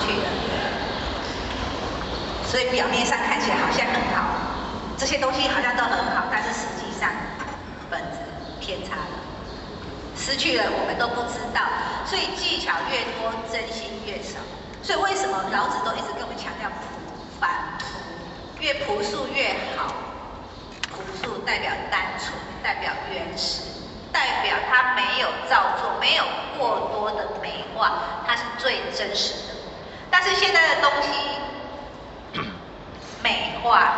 去了。所以表面上看起来好像很好，这些东西好像都很好，但是实际上本质偏差了，失去了我们都不知道。所以技巧越多，真心越少。所以为什么老子都一直跟我们强调朴反朴，越朴素越好。朴素代表单纯，代表原始，代表它没有造作，没有过多的美化，它是最真实的。但是现在的东西美化、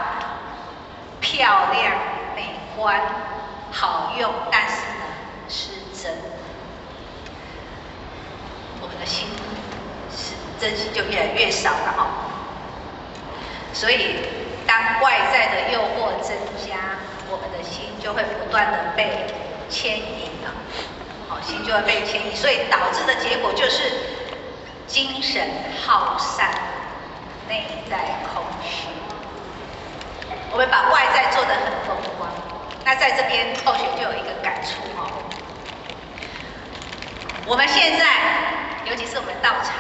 漂亮、美观、好用，但是呢是真，我们的心是真心就越来越少了哈。所以当外在的诱惑增加，我们的心就会不断的被牵引了，好，心就会被牵引，所以导致的结果就是精神耗散，内在空虚。我们把外在做得很风光，那在这边后学就有一个感触哦。我们现在，尤其是我们道场，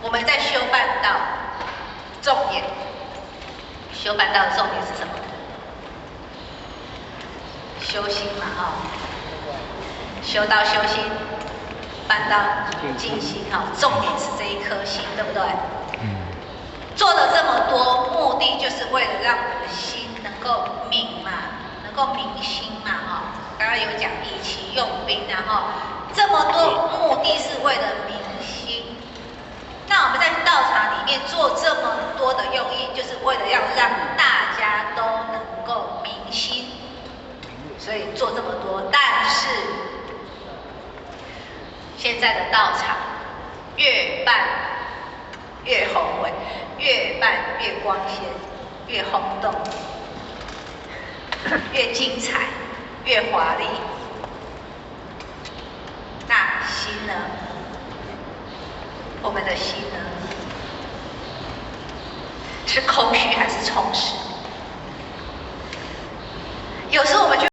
我们在修办道，重点，修办道的重点是什么？修心嘛，哈，修道修心，办道静心，哈，重点是这一颗心，对不对？做了这么多，目的就是为了让我们的心能够明嘛，能够明心嘛，哈。刚刚有讲以其用兵，然后这么多目的是为了明心。那我们在道场里面做这么多的用意，就是为了要让大家都能够明心，所以做这么多。但是现在的道场越办越宏伟，越办越光鲜，越轰动，越精彩，越华丽。那心呢？我们的心呢？是空虚还是充实？